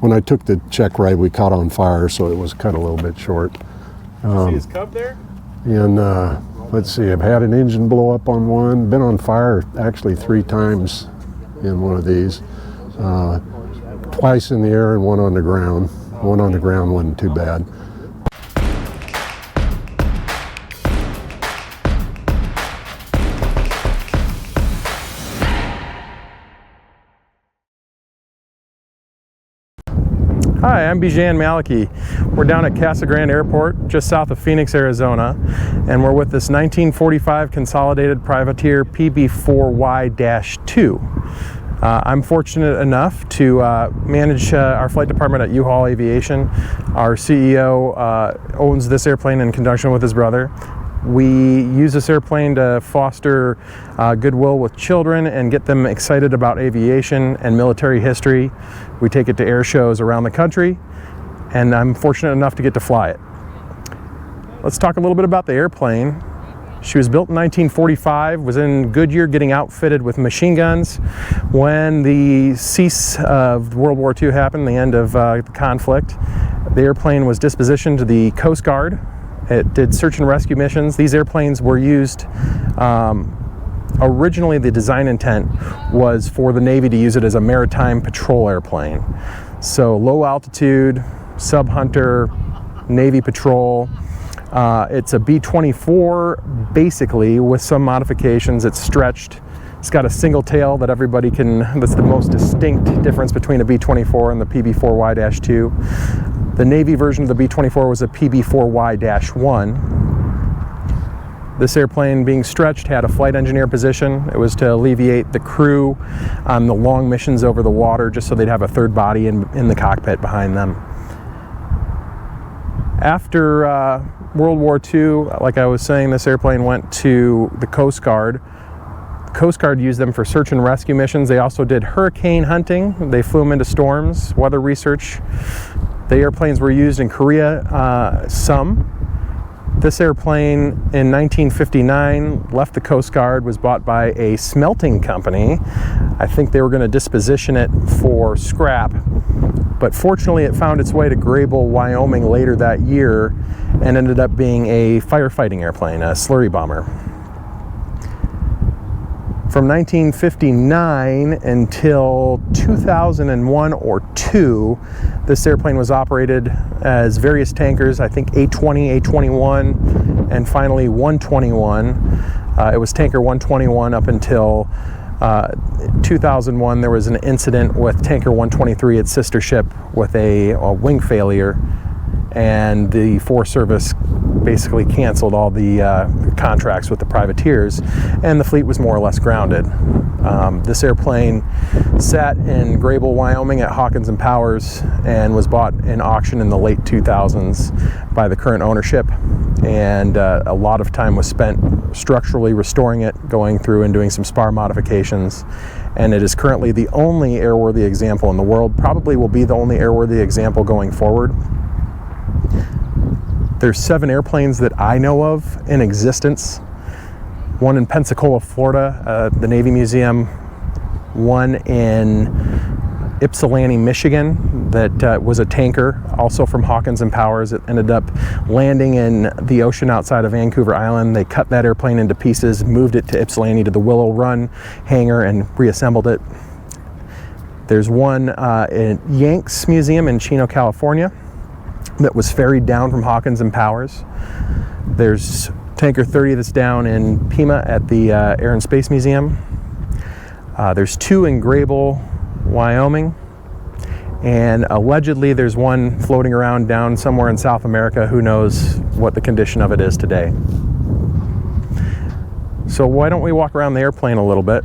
when I took the check ride, we caught on fire, so it was cut a little bit short. See his cub there? And let's see, I've had an engine blow up on one, been on fire actually 3 times in one of these. Twice in the air and one on the ground. One on the ground wasn't too bad. Hi, I'm Bijan Maleki. We're down at Casa Grande Airport, just south of Phoenix, Arizona, and we're with this 1945 consolidated privateer PB4Y-2. I'm fortunate enough to manage our flight department at U-Haul Aviation. Our CEO owns this airplane in conjunction with his brother. We use this airplane to foster goodwill with children and get them excited about aviation and military history. We take it to air shows around the country, and I'm fortunate enough to get to fly it. Let's talk a little bit about the airplane. She was built in 1945, was in Goodyear getting outfitted with machine guns. When the cease of World War II happened, the end of the conflict, the airplane was dispositioned to the Coast Guard. It did search and rescue missions. These airplanes were used, originally the design intent was for the Navy to use it as a maritime patrol airplane. So low altitude, sub-hunter, Navy patrol. It's a B-24 basically with some modifications. It's stretched. It's got a single tail that everybody can, that's the most distinct difference between a B-24 and the PB4Y-2. The Navy version of the B-24 was a PB4Y-1. This airplane, being stretched, had a flight engineer position. It was to alleviate the crew on the long missions over the water, just so they'd have a third body in the cockpit behind them. After World War II, like I was saying, this airplane went to the Coast Guard. The Coast Guard used them for search and rescue missions. They also did hurricane hunting. They flew them into storms, weather research. The airplanes were used in Korea, some. This airplane in 1959 left the Coast Guard, was bought by a smelting company. I think they were going to disposition it for scrap, but fortunately it found its way to Grable, Wyoming later that year and ended up being a firefighting airplane, a slurry bomber. From 1959 until 2001 or 2, this airplane was operated as various tankers, I think A-20, A-21, and finally 121. It was tanker 121 up until 2001. There was an incident with tanker 123, its sister ship, with a wing failure, and the Forest Service basically canceled all the contracts with the privateers, and the fleet was more or less grounded. This airplane sat in Grable, Wyoming at Hawkins and Powers and was bought in auction in the late 2000s by the current ownership, and a lot of time was spent structurally restoring it, going through and doing some spar modifications, and it is currently the only airworthy example in the world, probably will be the only airworthy example going forward. There's 7 airplanes that I know of in existence. One in Pensacola, Florida, the Navy Museum. One in Ypsilanti, Michigan, that was a tanker, also from Hawkins and Powers. It ended up landing in the ocean outside of Vancouver Island. They cut that airplane into pieces, moved it to Ypsilanti to the Willow Run hangar, and reassembled it. There's one in Yanks Museum in Chino, California, that was ferried down from Hawkins and Powers. There's Tanker 30 that's down in Pima at the Air and Space Museum. There's 2 in Grable, Wyoming, and allegedly there's one floating around down somewhere in South America. Who knows what the condition of it is today. So why don't we walk around the airplane a little bit.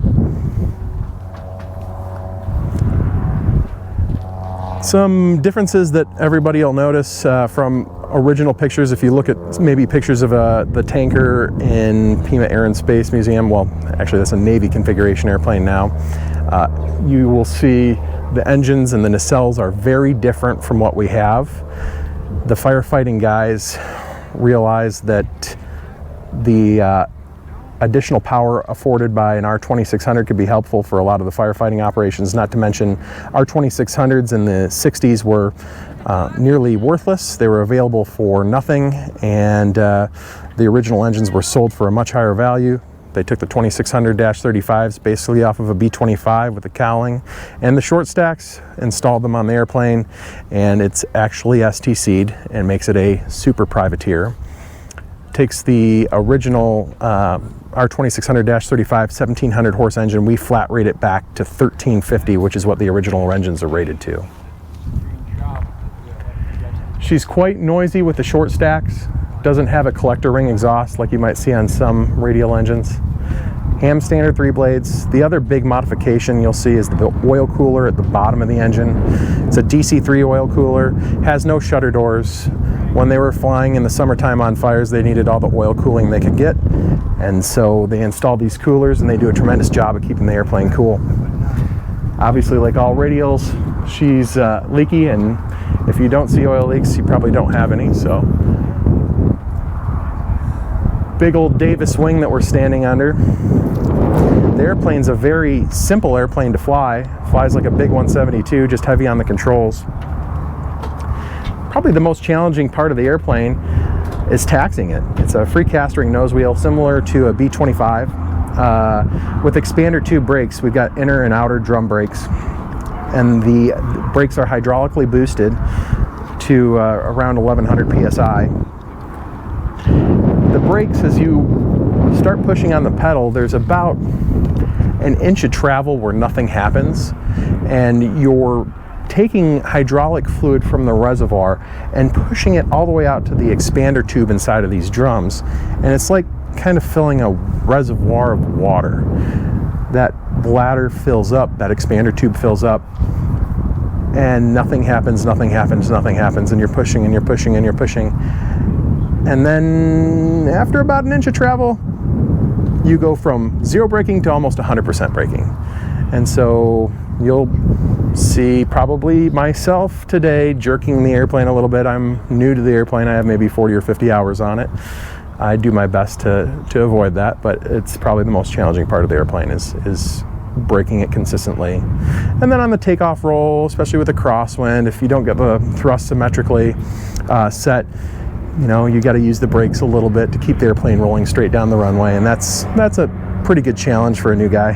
Some differences that everybody will notice from original pictures. If you look at maybe pictures of the tanker in Pima Air and Space Museum, well, actually that's a Navy configuration airplane now, you will see the engines and the nacelles are very different from what we have. The firefighting guys realized that the additional power afforded by an R2600 could be helpful for a lot of the firefighting operations, not to mention R2600s in the 60s were nearly worthless. They were available for nothing, and the original engines were sold for a much higher value. They took the 2600-35s basically off of a B25 with the cowling and the short stacks, installed them on the airplane, and it's actually STC'd and makes it a super privateer. Takes the original R2600-35 1700 horse engine, we flat rate it back to 1350, which is what the original engines are rated to. She's quite noisy with the short stacks. Doesn't have a collector ring exhaust like you might see on some radial engines. Ham standard 3 blades. The other big modification you'll see is the oil cooler at the bottom of the engine. It's a DC3 oil cooler, has no shutter doors. When they were flying in the summertime on fires, they needed all the oil cooling they could get, and so they installed these coolers, and they do a tremendous job of keeping the airplane cool. Obviously, like all radials, she's leaky, and if you don't see oil leaks, you probably don't have any. So big old Davis wing that we're standing under. The airplane's a very simple airplane to fly. Flies like a big 172, just heavy on the controls. Probably the most challenging part of the airplane is taxiing it. It's a free cast ring nose wheel similar to a B25 with expander tube brakes. We've got inner and outer drum brakes, and the brakes are hydraulically boosted to around 1100 psi. The brakes, as you start pushing on the pedal, there's about an inch of travel where nothing happens, and you're taking hydraulic fluid from the reservoir and pushing it all the way out to the expander tube inside of these drums, and it's like kind of filling a reservoir of water. That bladder fills up, that expander tube fills up, and nothing happens, nothing happens, nothing happens, and you're pushing and you're pushing and you're pushing. And then after about an inch of travel, you go from 0 braking to almost 100% braking. And so you'll see probably myself today jerking the airplane a little bit. I'm new to the airplane. I have maybe 40 or 50 hours on it. I do my best to avoid that, but it's probably the most challenging part of the airplane is braking it consistently. And then on the takeoff roll, especially with a crosswind, if you don't get the thrust symmetrically set, you know, you got to use the brakes a little bit to keep the airplane rolling straight down the runway, and that's a pretty good challenge for a new guy.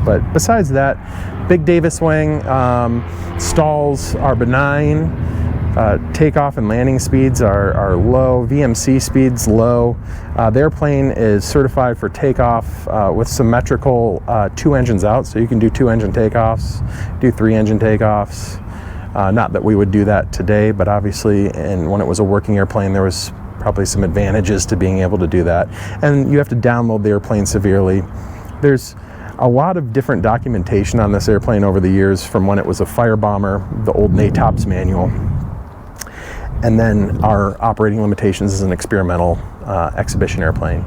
But besides that, big Davis wing, stalls are benign, takeoff and landing speeds are low, VMC speeds low. The airplane is certified for takeoff with symmetrical 2 engines out, so you can do 2 engine takeoffs, do 3 engine takeoffs. Not that we would do that today, but obviously, and when it was a working airplane, there was probably some advantages to being able to do that. And you have to download the airplane severely. There's a lot of different documentation on this airplane over the years, from when it was a fire bomber, the old NATOPS manual, and then our operating limitations as an experimental exhibition airplane.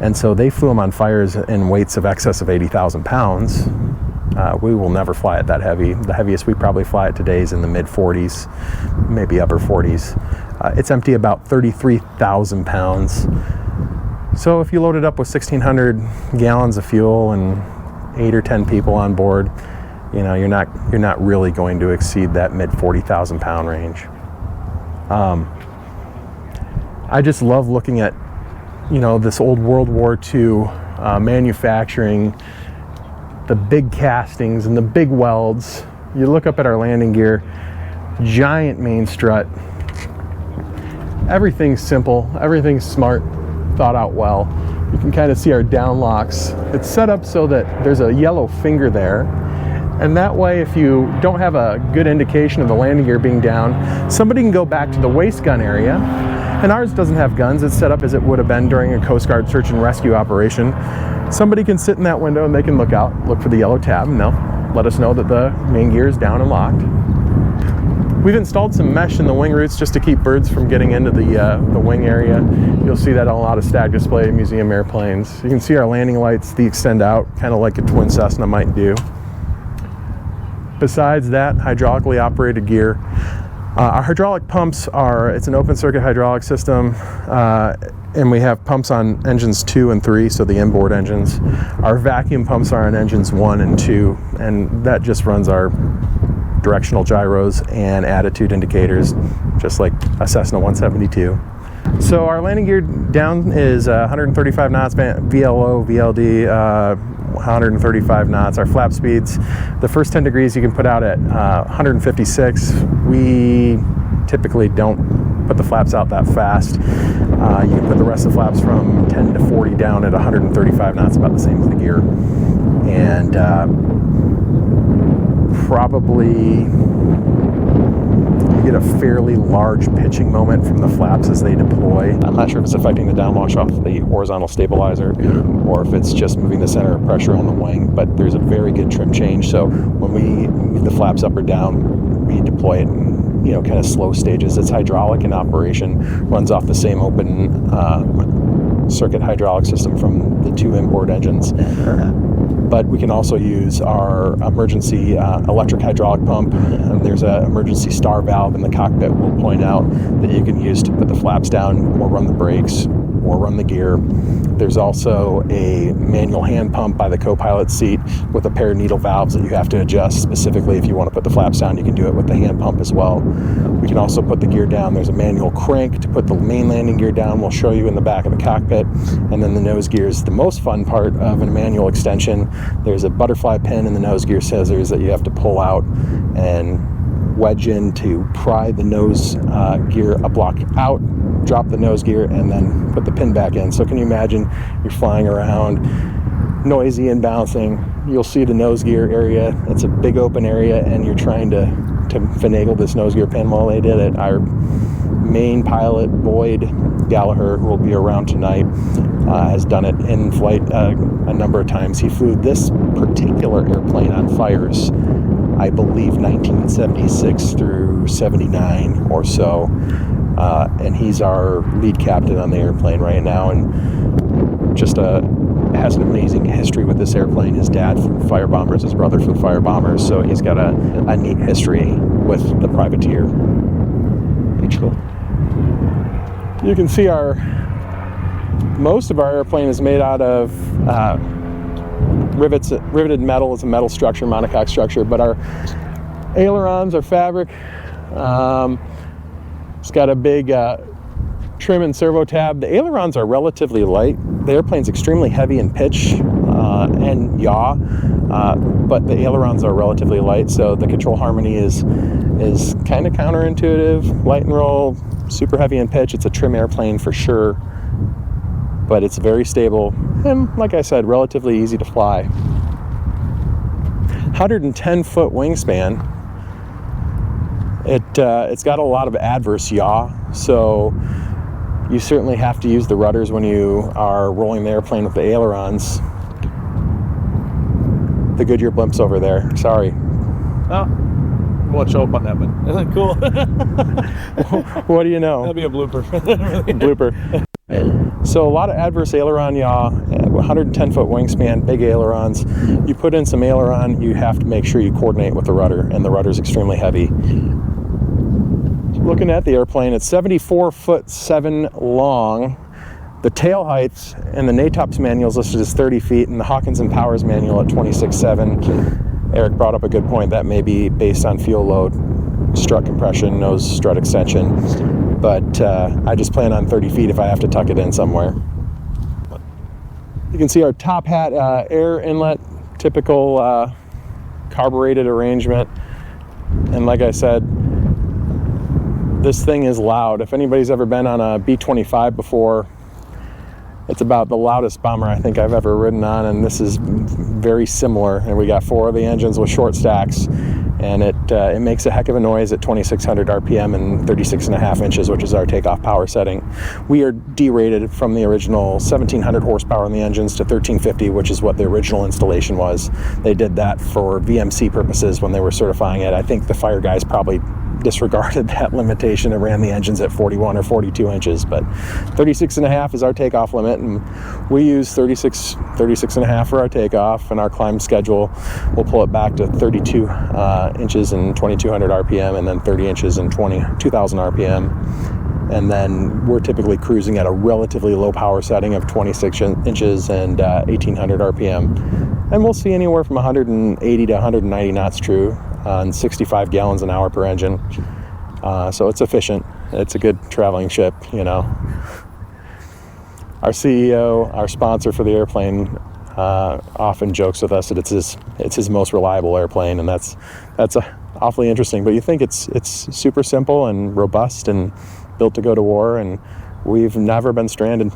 And so they flew them on fires in weights of excess of 80,000 pounds. We will never fly it that heavy. The heaviest we probably fly it today is in the mid 40s, maybe upper 40s. It's empty about 33,000 pounds. So if you load it up with 1,600 gallons of fuel and 8 or 10 people on board, you know, you're not really going to exceed that mid 40,000 pound range. I just love looking at, you know, this old World War II manufacturing, the big castings and the big welds. You look up at our landing gear, giant main strut. Everything's simple, everything's smart, thought out well. You can kind of see our down locks. It's set up so that there's a yellow finger there, and that way, if you don't have a good indication of the landing gear being down, somebody can go back to the waist gun area. And ours doesn't have guns. It's set up as it would have been during a Coast Guard search and rescue operation. Somebody can sit in that window and they can look out, look for the yellow tab, and they'll let us know that the main gear is down and locked. We've installed some mesh in the wing roots just to keep birds from getting into the wing area. You'll see that on a lot of stag display museum airplanes. You can see our landing lights, they extend out, kind of like a twin Cessna might do. Besides that, hydraulically operated gear. Our hydraulic pumps it's an open circuit hydraulic system, and we have pumps on engines 2 and 3, so the inboard engines. Our vacuum pumps are on engines 1 and 2, and that just runs our directional gyros and attitude indicators, just like a Cessna 172. So our landing gear down is 135 knots, VLO, VLD, 135 knots. Our flap speeds, the first 10 degrees you can put out at 156. We typically don't put the flaps out that fast. You can put the rest of the flaps from 10 to 40 down at 135 knots, about the same as the gear. And probably you get a fairly large pitching moment from the flaps as they deploy. I'm not sure if it's affecting the downwash off the horizontal stabilizer or if it's just moving the center of pressure on the wing, but there's a very good trim change. So when we move the flaps up or down, we deploy it in, kind of slow stages. It's hydraulic in operation, runs off the same open circuit hydraulic system from the 2 inboard engines. But we can also use our emergency electric hydraulic pump. There's an emergency star valve in the cockpit we'll point out that you can use to put the flaps down or run the brakes or run the gear. There's also a manual hand pump by the co-pilot seat with a pair of needle valves that you have to adjust specifically. If you want to put the flaps down, you can do it with the hand pump as well. We can also put the gear down. There's a manual crank to put the main landing gear down. We'll show you in the back of the cockpit. And then the nose gear is the most fun part of a manual extension. There's a butterfly pin in the nose gear scissors that you have to pull out and wedge in to pry the nose gear a block out, drop the nose gear, and then put the pin back in. So can you imagine you're flying around, noisy and bouncing. You'll see the nose gear area. It's a big open area, and you're trying to finagle this nose gear pin. While they did it, our main pilot, Boyd Gallagher, who will be around tonight, has done it in flight a number of times. He flew this particular airplane on fires, I believe 1976 through 79 or so. And he's our lead captain on the airplane right now, and just has an amazing history with this airplane. His dad flew fire bombers, his brother flew fire bombers, so he's got a neat history with the Privateer. Pretty cool. You can see most of our airplane is made out of riveted metal. It's a metal structure, monocoque structure, but our ailerons are fabric. It's got a big trim and servo tab. The ailerons are relatively light. The airplane's extremely heavy in pitch and yaw, but the ailerons are relatively light, so the control harmony is kind of counterintuitive. Light and roll, super heavy in pitch. It's a trim airplane for sure, but it's very stable and, like I said, relatively easy to fly. 110-foot wingspan. It's got a lot of adverse yaw, so you certainly have to use the rudders when you are rolling the airplane with the ailerons. The Goodyear blimp's over there. Sorry. Oh, won't show up on that, but cool. What do you know? That'll be a blooper. Blooper. So a lot of adverse aileron yaw, 110-foot wingspan, big ailerons. You put in some aileron, you have to make sure you coordinate with the rudder, and the rudder's extremely heavy. Looking at the airplane, it's 74'7" long. The tail height in the NATOPS manual is listed as 30 feet, and the Hawkins and Powers manual at 26'7". Eric brought up a good point. That may be based on fuel load, strut compression, nose strut extension, but I just plan on 30 feet if I have to tuck it in somewhere. You can see our top hat air inlet, typical carbureted arrangement, and like I said, this thing is loud. If anybody's ever been on a B-25 before, it's about the loudest bomber I think I've ever ridden on, and this is very similar. And we got 4 of the engines with short stacks, and it makes a heck of a noise at 2,600 RPM and 36.5 inches, which is our takeoff power setting. We are derated from the original 1,700 horsepower in the engines to 1,350, which is what the original installation was. They did that for VMC purposes when they were certifying it. I think the fire guys probably disregarded that limitation and ran the engines at 41 or 42 inches. But 36.5 is our takeoff limit, and we use 36.5 for our takeoff, and our climb schedule will pull it back to 32 inches and 2200 RPM, and then 30 inches and 2000 RPM. And then we're typically cruising at a relatively low power setting of 26 inches and 1800 RPM. And we'll see anywhere from 180 to 190 knots true on 65 gallons an hour per engine. So it's efficient. It's a good traveling ship, you know. Our CEO, our sponsor for the airplane, often jokes with us that it's his most reliable airplane, and that's awfully interesting. But you think it's super simple and robust and built to go to war, and we've never been stranded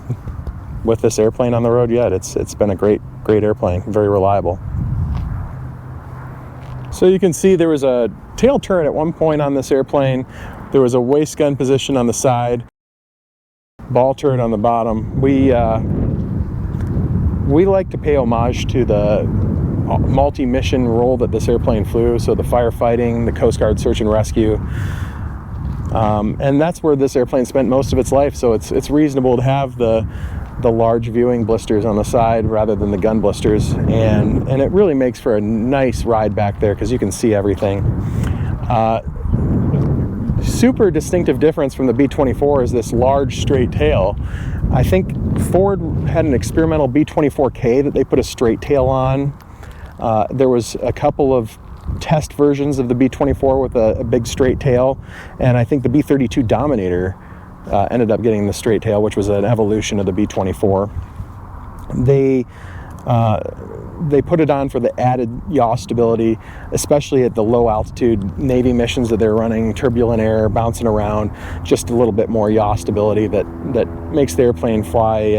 with this airplane on the road yet. It's been a great airplane, very reliable. So you can see there was a tail turret at one point on this airplane. There was a waist gun position on the side, ball turret on the bottom. We like to pay homage to the multi-mission role that this airplane flew. So the firefighting, the Coast Guard search and rescue. And that's where this airplane spent most of its life, so it's reasonable to have the large viewing blisters on the side rather than the gun blisters, and it really makes for a nice ride back there because you can see everything. Super distinctive difference from the B-24 is this large straight tail. I think Ford had an experimental B-24K that they put a straight tail on. There was a couple of test versions of the B-24 with a big straight tail, and I think the B-32 Dominator ended up getting the straight tail, which was an evolution of the B-24. They put it on for the added yaw stability, especially at the low altitude Navy missions that they're running, turbulent air, bouncing around, just a little bit more yaw stability that makes the airplane fly,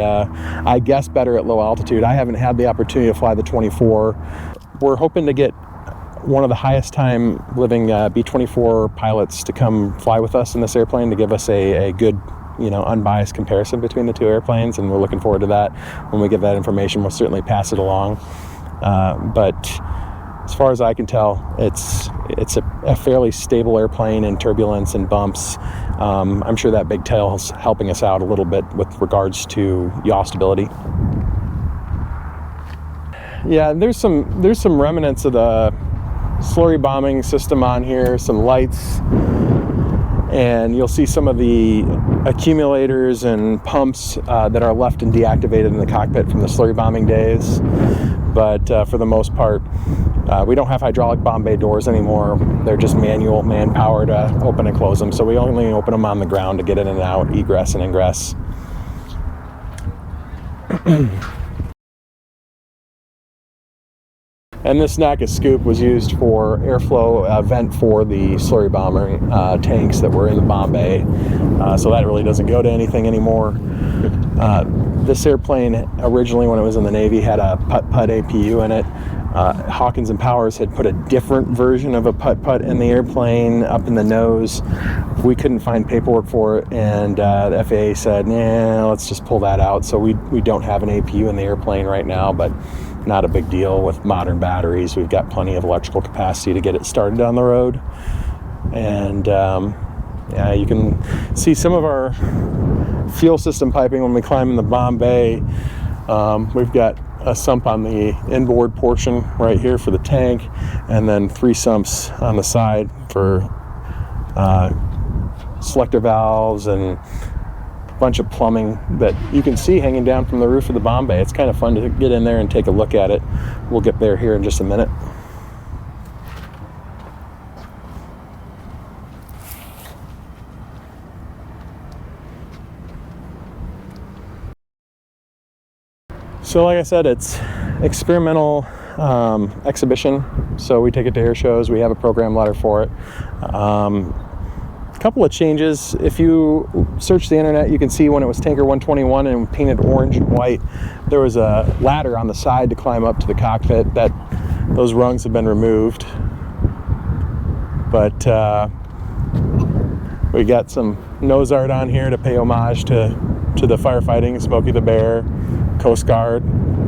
I guess, better at low altitude. I haven't had the opportunity to fly the 24. We're hoping to get one of the highest time living B-24 pilots to come fly with us in this airplane to give us a good, unbiased comparison between the two airplanes, and we're looking forward to that. When we get that information, we'll certainly pass it along. But as far as I can tell, it's a fairly stable airplane in turbulence and bumps. I'm sure that big tail's helping us out a little bit with regards to yaw stability. Yeah, there's some remnants of the slurry bombing system on here, some lights, and you'll see some of the accumulators and pumps that are left and deactivated in the cockpit from the slurry bombing days. But for the most part, we don't have hydraulic bomb bay doors anymore. They're just manual, manpower to open and close them. So we only open them on the ground to get in and out, egress and ingress. And this Naka scoop was used for airflow vent for the slurry bomber tanks that were in the bomb bay. So that really doesn't go to anything anymore. This airplane, originally when it was in the Navy, had a putt-putt APU in it. Hawkins and Powers had put a different version of a putt-putt in the airplane up in the nose. We couldn't find paperwork for it, and the FAA said, nah, let's just pull that out. So we don't have an APU in the airplane right now, but not a big deal. With modern batteries, we've got plenty of electrical capacity to get it started on the road. And yeah, you can see some of our fuel system piping when we climb in the bomb bay. We've got a sump on the inboard portion right here for the tank, and then 3 sumps on the side for selector valves and bunch of plumbing that you can see hanging down from the roof of the bomb bay. It's kind of fun to get in there and take a look at it. We'll get there here in just a minute. So like I said, it's experimental exhibition, so we take it to air shows. We have a program letter for it. Couple of changes. If you search the internet, you can see when it was Tanker 121 and painted orange and white, there was a ladder on the side to climb up to the cockpit. Those rungs have been removed, but we got some nose art on here to pay homage to the firefighting, Smokey the Bear, Coast Guard,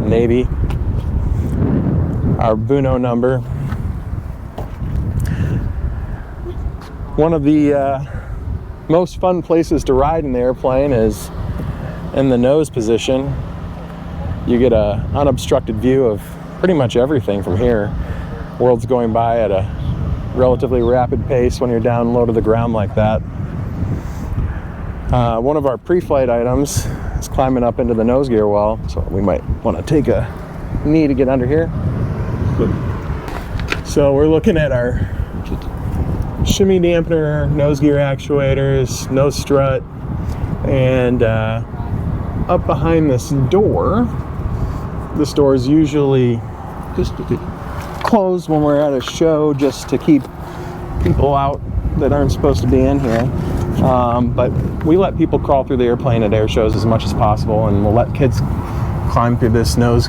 Navy, our Buno number. One of the most fun places to ride in the airplane is in the nose position. You get a unobstructed view of pretty much everything from here. World's going by at a relatively rapid pace when you're down low to the ground like that. One of our pre-flight items is climbing up into the nose gear well, so we might want to take a knee to get under here. So we're looking at our shimmy dampener, nose gear actuators, nose strut, and up behind this door is usually closed when we're at a show just to keep people out that aren't supposed to be in here. But we let people crawl through the airplane at air shows as much as possible, and we'll let kids climb through this nose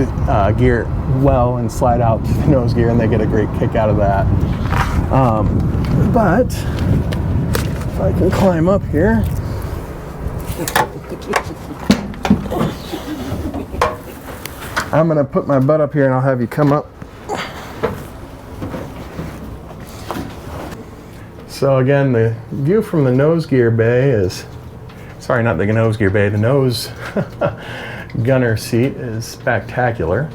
gear well and slide out through the nose gear, and they get a great kick out of that. But if I can climb up here, I'm gonna put my butt up here and I'll have you come up. So again, the view from the nose gear bay is, sorry, not the nose gear bay, the nose gunner seat is spectacular.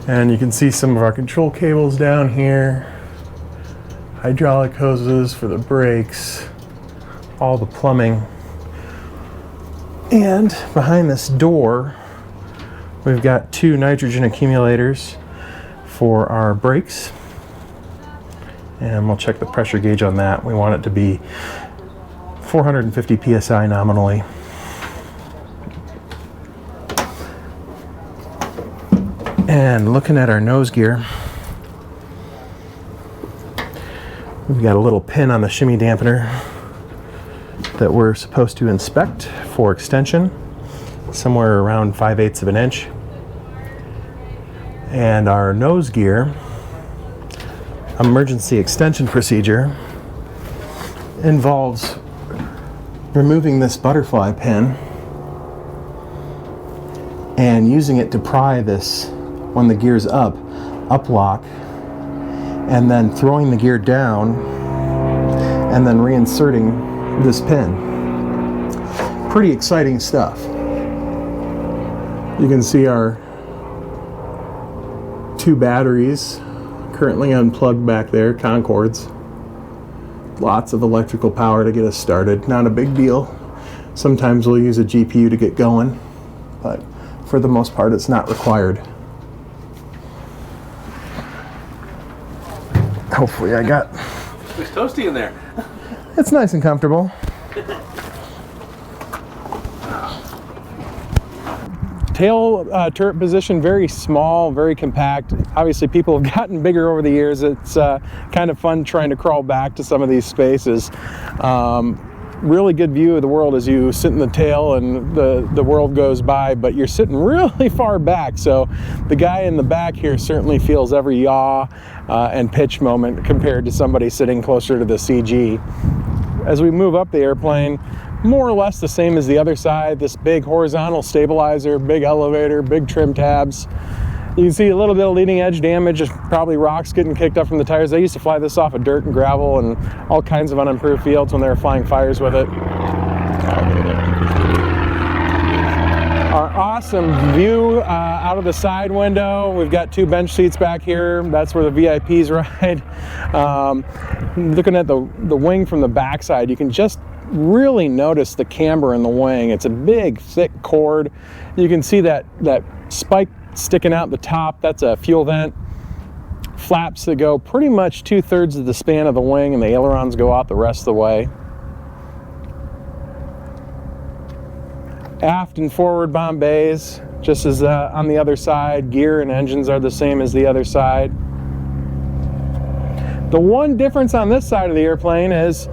And you can see some of our control cables down here, hydraulic hoses for the brakes, all the plumbing. And behind this door, we've got 2 nitrogen accumulators for our brakes. And we'll check the pressure gauge on that. We want it to be 450 psi nominally. And looking at our nose gear, we've got a little pin on the shimmy dampener that we're supposed to inspect for extension, somewhere around 5/8 of an inch. And our nose gear emergency extension procedure involves removing this butterfly pin and using it to pry this, when the gear's up lock, and then throwing the gear down and then reinserting this pin. Pretty exciting stuff. You can see our 2 batteries currently unplugged back there, Concords. Lots of electrical power to get us started. Not a big deal. Sometimes we'll use a GPU to get going, but for the most part it's not required. Hopefully I got... It's toasty in there. It's nice and comfortable. Tail turret position, very small, very compact. Obviously people have gotten bigger over the years. It's kind of fun trying to crawl back to some of these spaces. Really good view of the world as you sit in the tail and the world goes by, but you're sitting really far back, so the guy in the back here certainly feels every yaw and pitch moment compared to somebody sitting closer to the CG. As we move up the airplane, more or less the same as the other side. This big horizontal stabilizer, big elevator, big trim tabs. You can see a little bit of leading edge damage, just probably rocks getting kicked up from the tires. They used to fly this off of dirt and gravel and all kinds of unimproved fields when they were flying fires with it. Our awesome view out of the side window. We've got 2 bench seats back here. That's where the VIPs ride. Looking at the wing from the backside, you can just really notice the camber in the wing. It's a big, thick cord. You can see that spike sticking out the top. That's a fuel vent. Flaps that go pretty much 2/3 of the span of the wing, and the ailerons go out the rest of the way. Aft and forward bomb bays, just as on the other side. Gear and engines are the same as the other side. The one difference on this side of the airplane is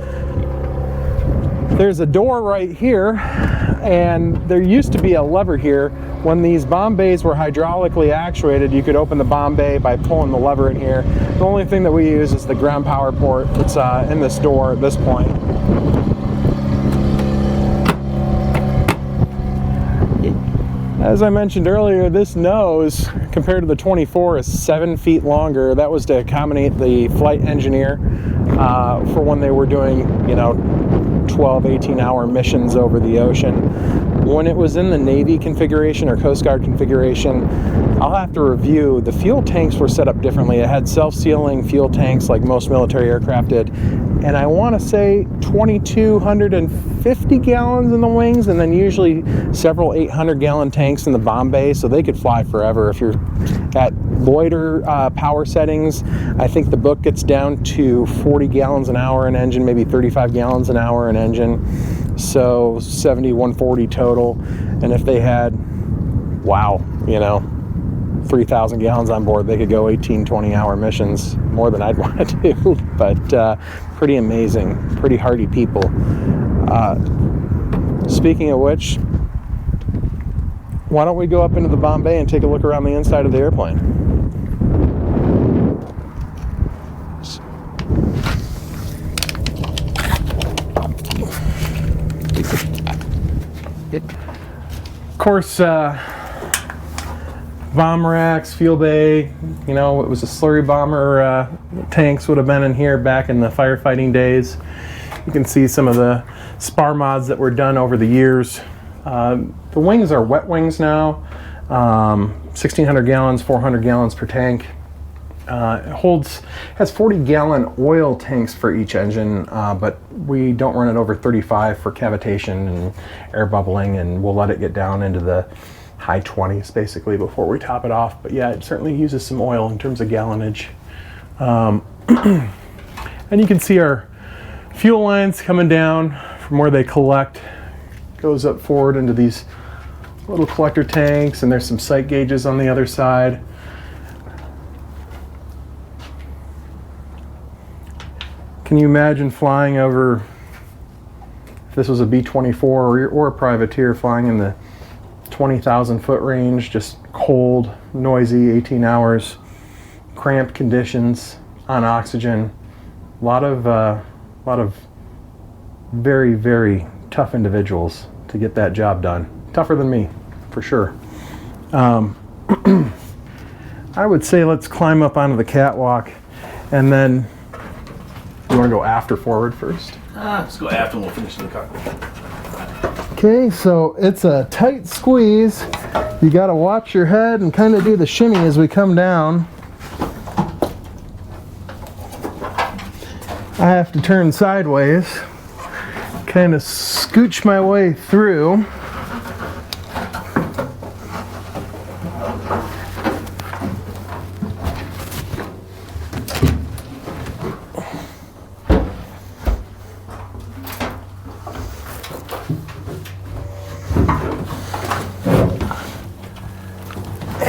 there's a door right here, and there used to be a lever here. When these bomb bays were hydraulically actuated, you could open the bomb bay by pulling the lever in here. The only thing that we use is the ground power port that's in this door at this point. As I mentioned earlier, this nose, compared to the 24, is 7 feet longer. That was to accommodate the flight engineer. for when they were doing, 12, 18-hour missions over the ocean. When it was in the Navy configuration or Coast Guard configuration, I'll have to review. The fuel tanks were set up differently. It had self-sealing fuel tanks like most military aircraft did. And I want to say 2,250 gallons in the wings, and then usually several 800-gallon tanks in the bomb bay, so they could fly forever. If you're at loiter power settings, I think the book gets down to 40 gallons an hour an engine, maybe 35 gallons an hour an engine. So 70, 140 total. And if they had, 3,000 gallons on board, they could go 18, 20-hour missions, more than I'd want to do. But pretty amazing, pretty hardy people. Speaking of which, why don't we go up into the bomb bay and take a look around the inside of the airplane? Of course, bomb racks, fuel bay, it was a slurry bomber tanks would have been in here back in the firefighting days. You can see some of the spar mods that were done over the years. The wings are wet wings now, 1,600 gallons, 400 gallons per tank. It has 40-gallon oil tanks for each engine, but we don't run it over 35 for cavitation and air bubbling, and we'll let it get down into the high 20s basically before we top it off. But yeah, it certainly uses some oil in terms of gallonage. And you can see our fuel lines coming down from where they collect, goes up forward into these little collector tanks, and there's some sight gauges on the other side. Can you imagine flying over, if this was a B-24 or a Privateer, flying in the 20,000 foot range, just cold, noisy, 18 hours, cramped conditions, on oxygen. A lot of very, very tough individuals to get that job done. Tougher than me, for sure. I would say let's climb up onto the catwalk, and then you want to go aft or forward first? Let's go after and we'll finish in the cockpit. Okay, so it's a tight squeeze. You got to watch your head and kind of do the shimmy as we come down. I have to turn sideways, kind of scooch my way through.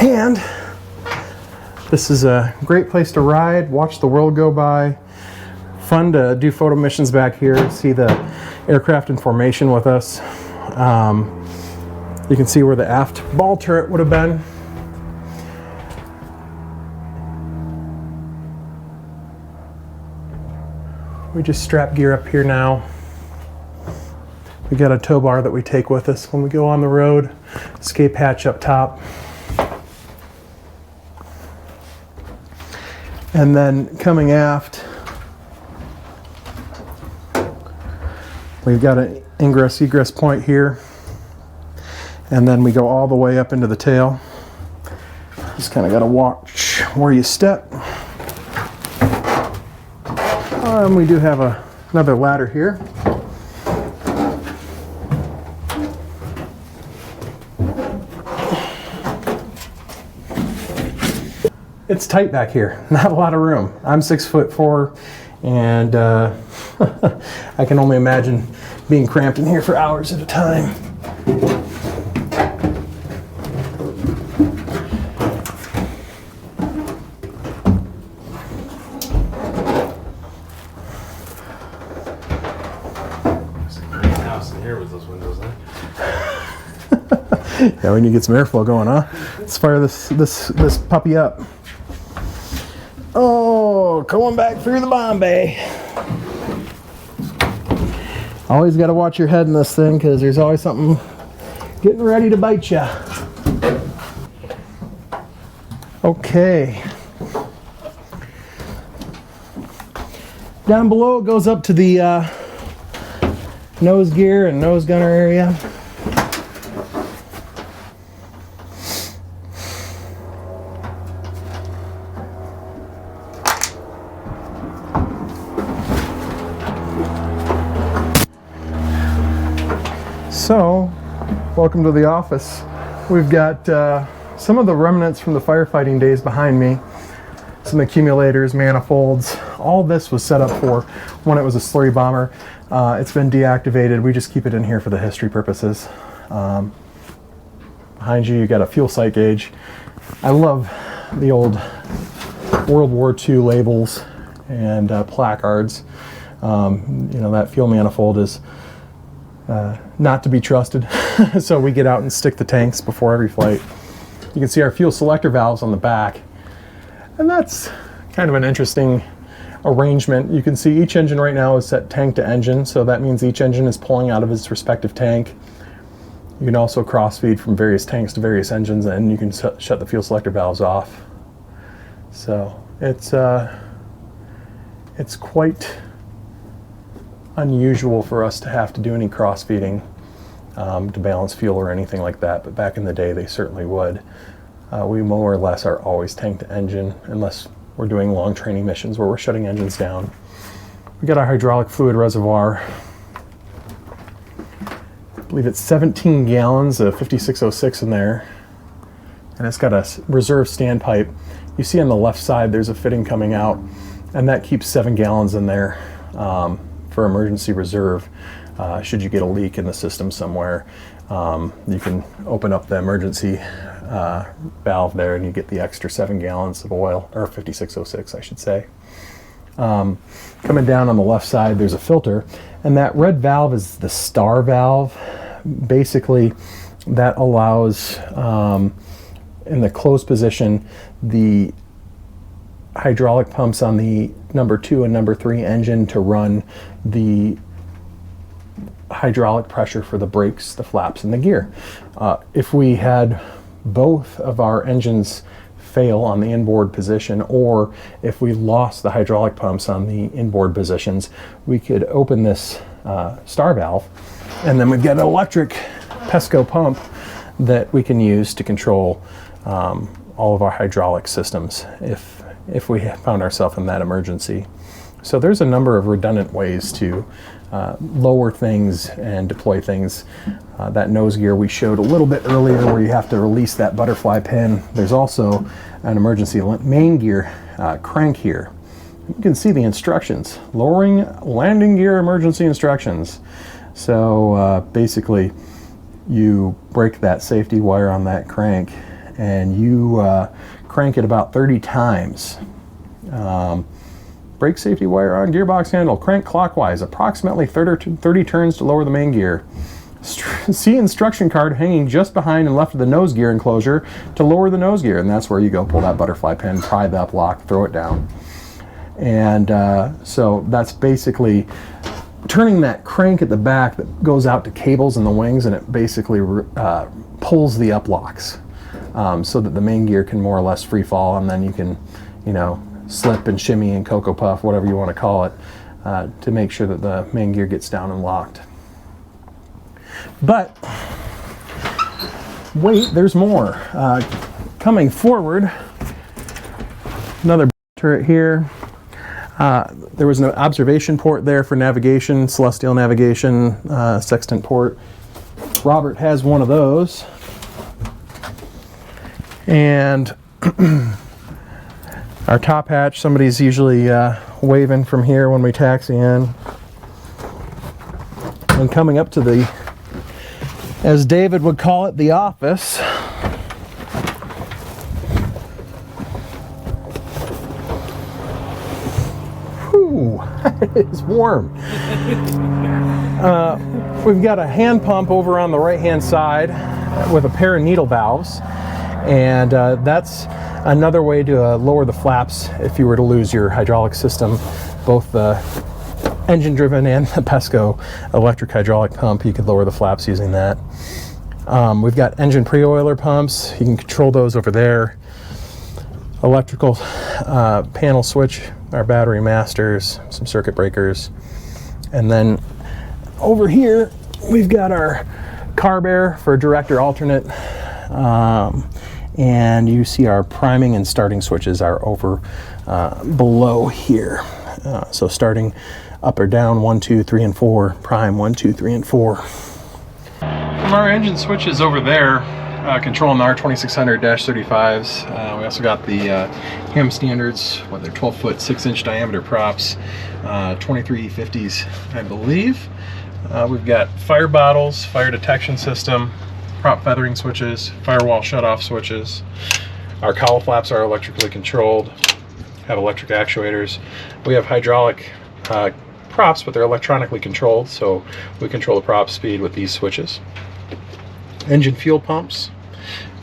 And this is a great place to ride, watch the world go by. Fun to do photo missions back here, see the aircraft in formation with us. You can see where the aft ball turret would have been. We just strap gear up here now. We got a tow bar that we take with us when we go on the road. Escape hatch up top. And then coming aft, we've got an ingress-egress point here. And then we go all the way up into the tail. Just kind of got to watch where you step. And we do have another ladder here. It's tight back here, not a lot of room. I'm 6'4", and I can only imagine being cramped in here for hours at a time. There's a great house in here with those windows, huh? Yeah, we need to get some airflow going, huh? Let's fire this puppy up. Oh, going back through the bomb bay. Always got to watch your head in this thing because there's always something getting ready to bite you. Okay. Down below it goes up to the nose gear and nose gunner area. So, welcome to the office. We've got some of the remnants from the firefighting days behind me. Some accumulators, manifolds. All this was set up for when it was a slurry bomber. It's been deactivated. We just keep it in here for the history purposes. Behind you, you got a fuel sight gauge. I love the old World War II labels and placards. That fuel manifold is not to be trusted. So we get out and stick the tanks before every flight. You can see our fuel selector valves on the back. And that's kind of an interesting arrangement. You can see each engine right now is set tank to engine, so that means each engine is pulling out of its respective tank. You can also cross-feed from various tanks to various engines, and you can shut the fuel selector valves off. So it's quite unusual for us to have to do any cross-feeding to balance fuel or anything like that, but back in the day they certainly would. We more or less are always tank to engine unless we're doing long training missions where we're shutting engines down. We got our hydraulic fluid reservoir. I believe it's 17 gallons of 5606 in there. And it's got a reserve standpipe. You see on the left side there's a fitting coming out, and that keeps 7 gallons in there for emergency reserve. Should you get a leak in the system somewhere, you can open up the emergency valve there and you get the extra 7 gallons of oil, or 5606 I should say. Coming down on the left side there's a filter, and that red valve is the star valve. Basically that allows in the closed position the hydraulic pumps on the number 2 and number 3 engine to run the hydraulic pressure for the brakes, the flaps, and the gear. If we had both of our engines fail on the inboard position, or if we lost the hydraulic pumps on the inboard positions, we could open this star valve, and then we've got an electric Pesco pump that we can use to control all of our hydraulic systems if we found ourselves in that emergency. So there's a number of redundant ways to lower things and deploy things. That nose gear we showed a little bit earlier where you have to release that butterfly pin. There's also an emergency main gear crank here. You can see the instructions, lowering landing gear emergency instructions. So basically you break that safety wire on that crank and you crank it about 30 times. Brake safety wire on gearbox handle, crank clockwise, approximately 30 turns to lower the main gear. See instruction card hanging just behind and left of the nose gear enclosure to lower the nose gear, and that's where you go pull that butterfly pin, pry the up lock, throw it down. And so that's basically turning that crank at the back that goes out to cables in the wings, and it basically pulls the up locks so that the main gear can more or less free fall, and then you can, slip and shimmy and cocoa puff, whatever you want to call it, to make sure that the main gear gets down and locked. But wait, there's more. Coming forward, another turret here. There was an observation port there for navigation, celestial navigation, sextant port. Robert has one of those. And our top hatch, somebody's usually waving from here when we taxi in. And coming up to the, as David would call it, the office. Whew, it's warm. We've got a hand pump over on the right-hand side with a pair of needle valves. And that's another way to lower the flaps if you were to lose your hydraulic system, both the engine-driven and the Pesco electric hydraulic pump. You could lower the flaps using that. We've got engine pre-oiler pumps. You can control those over there. Electrical panel switch our battery masters, some circuit breakers, and then over here we've got our carb air for direct or alternate, and you see our priming and starting switches are over below here. So starting up or down, 1, 2, 3, and 4, prime 1, 2, 3, and 4. From our engine switches over there, controlling the R2600-35s. We also got the ham standards, what they're 12-foot, 6-inch diameter props, 2350s, I believe. We've got fire bottles, fire detection system, prop feathering switches, firewall shutoff switches. Our cowl flaps are electrically controlled, have electric actuators. We have hydraulic props, but they're electronically controlled, so we control the prop speed with these switches. Engine fuel pumps.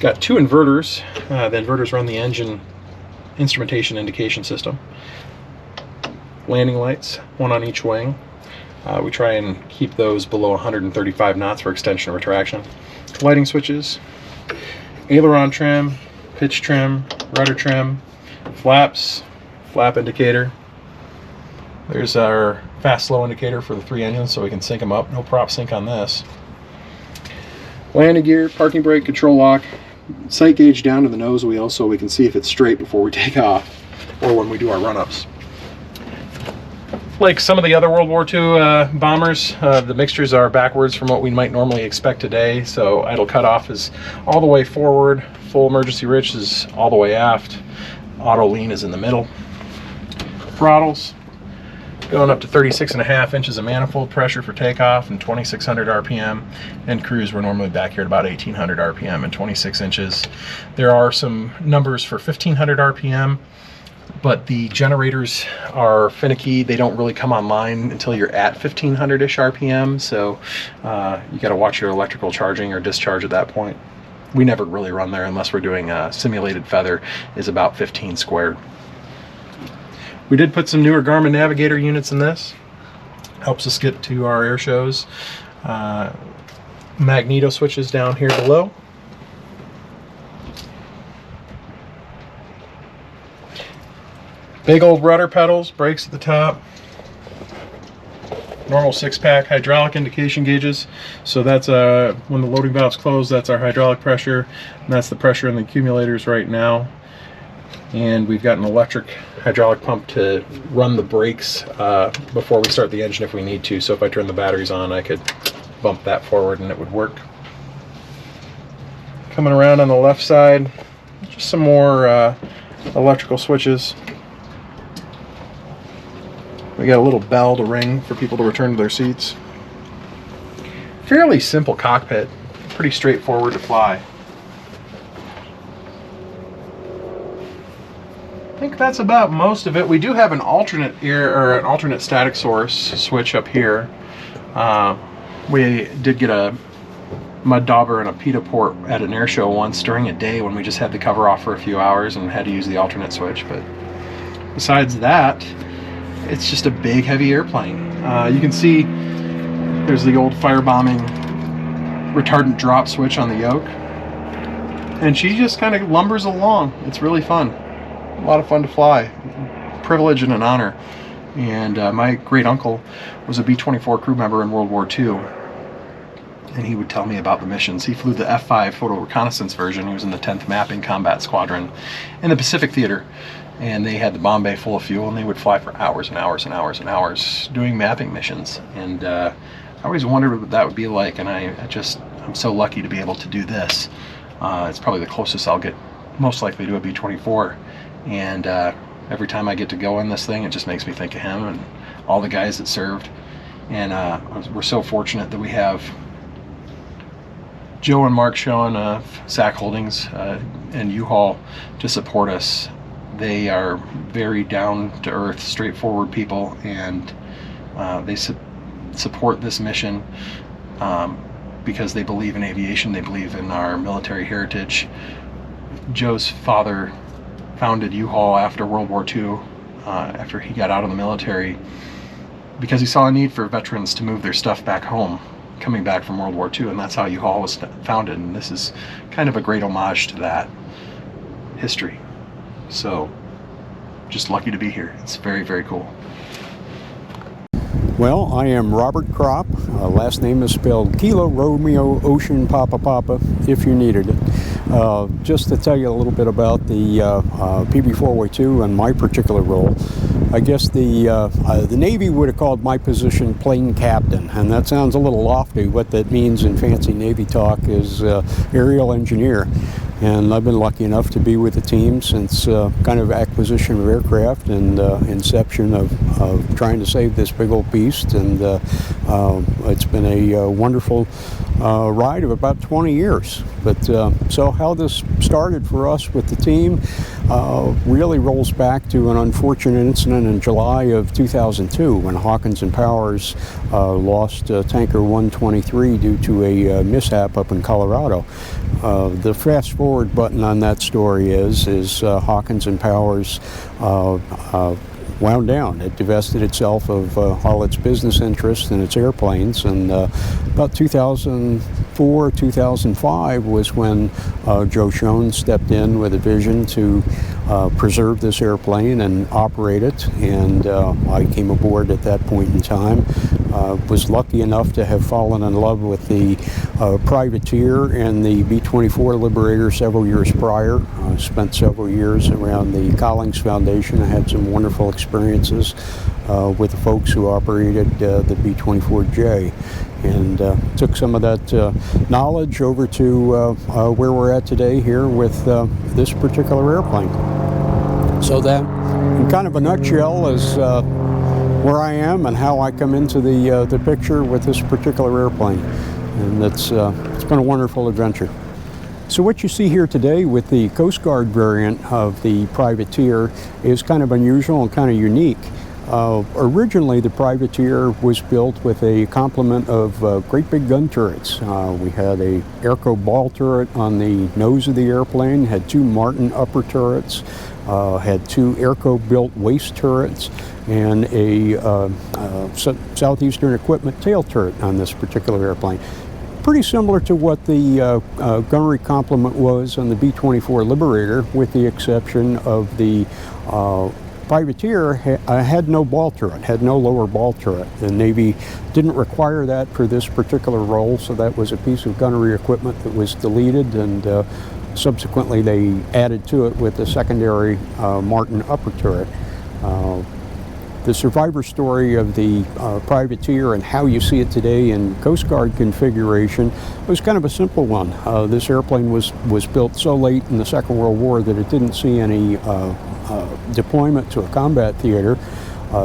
Got 2 inverters. The inverters run the engine instrumentation indication system. Landing lights, 1 on each wing. We try and keep those below 135 knots for extension or retraction. Lighting switches, aileron trim, pitch trim, rudder trim, flaps, flap indicator. There's our fast slow indicator for the 3 engines, so we can sync them up. No prop sync on this. Landing gear, parking brake, control lock, sight gauge down to the nose wheel so we can see if it's straight before we take off or when we do our run-ups. Like some of the other World War II bombers, the mixtures are backwards from what we might normally expect today. So idle cutoff is all the way forward, full emergency rich is all the way aft, auto lean is in the middle. Throttles, going up to 36.5 inches of manifold pressure for takeoff and 2600 RPM, and cruise we're normally back here at about 1800 RPM and 26 inches. There are some numbers for 1500 RPM, but the generators are finicky. They don't really come online until you're at 1500-ish RPM, so you got to watch your electrical charging or discharge at that point. We never really run there unless we're doing simulated feather, is about 15 squared. We did put some newer Garmin Navigator units in this. Helps us get to our air shows. Magneto switches down here below. Big old rudder pedals, brakes at the top. Normal 6-pack hydraulic indication gauges. So that's when the loading valve's closed, that's our hydraulic pressure, and that's the pressure in the accumulators right now. And we've got an electric hydraulic pump to run the brakes before we start the engine if we need to. So if I turn the batteries on, I could bump that forward and it would work. Coming around on the left side, just some more electrical switches. We got a little bell to ring for people to return to their seats. Fairly simple cockpit, pretty straightforward to fly. I think that's about most of it. We do have an alternate air or an alternate static source switch up here. We did get a mud dauber and a pita port at an air show once during a day when we just had the cover off for a few hours and had to use the alternate switch. But besides that, it's just a big heavy airplane. You can see there's the old firebombing retardant drop switch on the yoke, and she just kind of lumbers along. It's really fun. A lot of fun to fly. Privilege and an honor. And my great uncle was a B-24 crew member in World War II, and he would tell me about the missions. He flew the F-5 photo reconnaissance version. He was in the 10th Mapping Combat Squadron in the Pacific Theater, and they had the bomb bay full of fuel, and they would fly for hours and hours and hours and hours doing mapping missions. And I always wondered what that would be like, and I'm so lucky to be able to do this. It's probably the closest I'll get, most likely, to a B-24. And every time I get to go in this thing, it just makes me think of him and all the guys that served. And we're so fortunate that we have Joe and Mark Schoen of SAC Holdings and U-Haul to support us. They are very down-to-earth, straightforward people, and they support this mission because they believe in aviation, they believe in our military heritage. Joe's father founded U-Haul after World War II, after he got out of the military, because he saw a need for veterans to move their stuff back home, coming back from World War II, and that's how U-Haul was founded, and this is kind of a great homage to that history. So just lucky to be here. It's very, very cool. Well, I am Robert Kropp. Last name is spelled Kilo Romeo Ocean Papa Papa, if you needed it. Just to tell you a little bit about the PB4Y and my particular role, I guess the Navy would have called my position plane captain, and that sounds a little lofty. What that means in fancy Navy talk is aerial engineer. And I've been lucky enough to be with the team since kind of acquisition of aircraft and inception of trying to save this big old beast. And it's been a wonderful ride of about 20 years. But so how this started for us with the team really rolls back to an unfortunate incident in July of 2002 when Hawkins and Powers lost Tanker 123 due to a mishap up in Colorado. The fast forward button on that story is Hawkins and Powers wound down. It divested itself of all its business interests in its airplanes, and about 2004, 2005 was when Joe Schoen stepped in with a vision to preserve this airplane and operate it, and I came aboard at that point in time. Was lucky enough to have fallen in love with the Privateer and the B-24 Liberator several years prior. Spent several years around the Collings Foundation. I had some wonderful experiences with the folks who operated the B-24J, and took some of that knowledge over to where we're at today here with this particular airplane. So that, in kind of a nutshell, is where I am and how I come into the picture with this particular airplane. And it's been a wonderful adventure. So what you see here today with the Coast Guard variant of the Privateer is kind of unusual and kind of unique. Originally, the Privateer was built with a complement of great big gun turrets. We had a Airco ball turret on the nose of the airplane, had two Martin upper turrets, had two Airco-built waist turrets, and a Southeastern Equipment tail turret on this particular airplane. Pretty similar to what the gunnery complement was on the B-24 Liberator, with the exception of the Privateer had no ball turret, had no lower ball turret. The Navy didn't require that for this particular role, so that was a piece of gunnery equipment that was deleted, and subsequently they added to it with the secondary Martin upper turret. The survivor story of the Privateer and how you see it today in Coast Guard configuration was kind of a simple one. This airplane was built so late in the Second World War that it didn't see any deployment to a combat theater.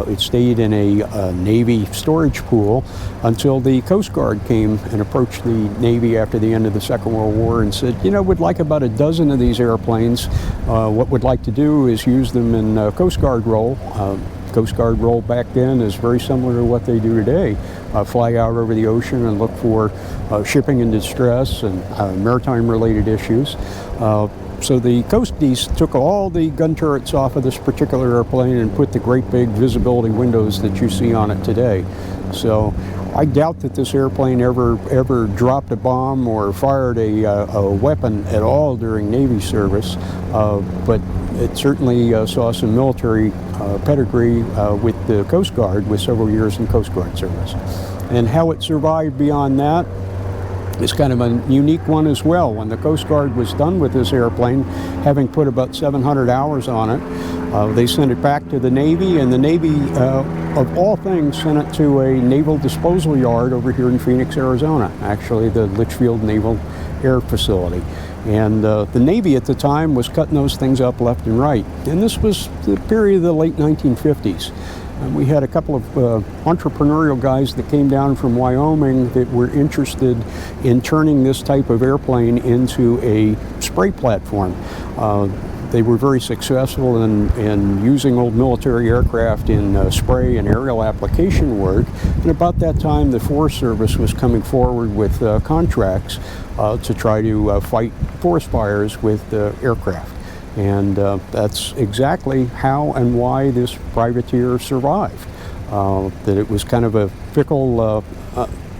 It stayed in a Navy storage pool until the Coast Guard came and approached the Navy after the end of the Second World War and said, you know, we'd like about a dozen of these airplanes. What we'd like to do is use them in Coast Guard role. Coast Guard role back then is very similar to what they do today. Fly out over the ocean and look for shipping in distress and maritime related issues. So the Coasties took all the gun turrets off of this particular airplane and put the great big visibility windows that you see on it today. So I doubt that this airplane ever dropped a bomb or fired a weapon at all during Navy service, but it certainly saw some military pedigree with the Coast Guard, with several years in Coast Guard service. And how it survived beyond that is kind of a unique one as well. When the Coast Guard was done with this airplane, having put about 700 hours on it, they sent it back to the Navy, and the Navy, of all things, sent it to a naval disposal yard over here in Phoenix, Arizona, actually the Litchfield Naval Air Facility. And the Navy at the time was cutting those things up left and right. And this was the period of the late 1950s. And we had a couple of entrepreneurial guys that came down from Wyoming that were interested in turning this type of airplane into a spray platform. They were very successful in using old military aircraft in spray and aerial application work. And about that time, the Forest Service was coming forward with contracts to try to fight forest fires with aircraft. And that's exactly how and why this Privateer survived. That it was kind of a fickle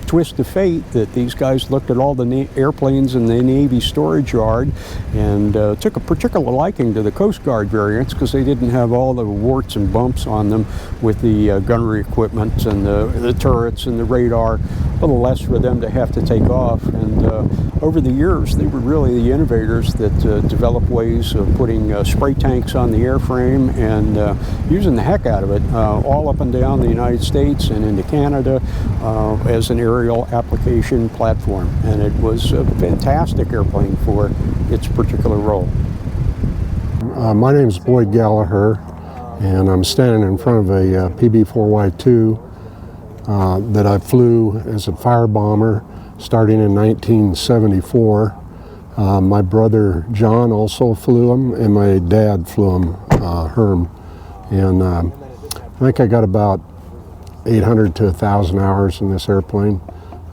twist of fate that these guys looked at all the airplanes in the Navy storage yard and took a particular liking to the Coast Guard variants because they didn't have all the warts and bumps on them with the gunnery equipment and the turrets and the radar. A little less for them to have to take off. And over the years, they were really the innovators that developed ways of putting spray tanks on the airframe and using the heck out of it all up and down the United States and into Canada as an aerial application platform. And it was a fantastic airplane for its particular role. My name is Boyd Gallagher, and I'm standing in front of a PB4Y that I flew as a fire bomber starting in 1974. My brother John also flew them, and my dad flew them, Herm. And I think I got about 800 to 1,000 hours in this airplane.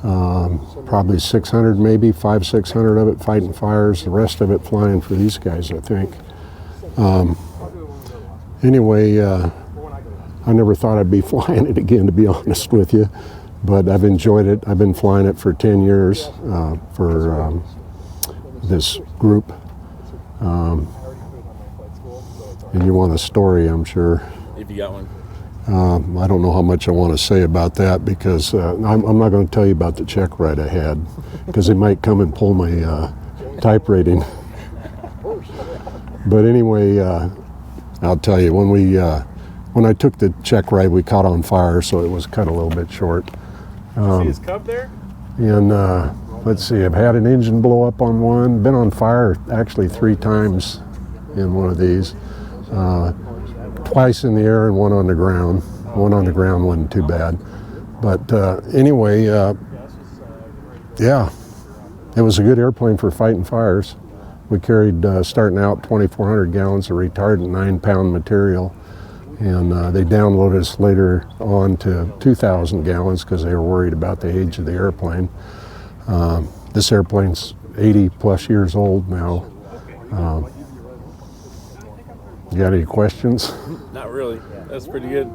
Probably 600, maybe 600 of it fighting fires, the rest of it flying for these guys, I think. Anyway, I never thought I'd be flying it again, to be honest with you, but I've enjoyed it. I've been flying it for 10 years for this group. And you want a story, I'm sure. If you got one. I don't know how much I want to say about that because I'm not going to tell you about the check ride I had because they might come and pull my type rating. But anyway, I'll tell you, when I took the check ride, we caught on fire, so it was cut a little bit short. See his cub there? And let's see, I've had an engine blow up on one, been on fire actually 3 times in one of these. Twice in the air and one on the ground. One on the ground wasn't too bad. But anyway, yeah, it was a good airplane for fighting fires. We carried, starting out, 2,400 gallons of retardant 9-pound material. And they downloaded us later on to 2,000 gallons because they were worried about the age of the airplane. This airplane's 80 plus years old now. You got any questions? Not really. That's pretty good.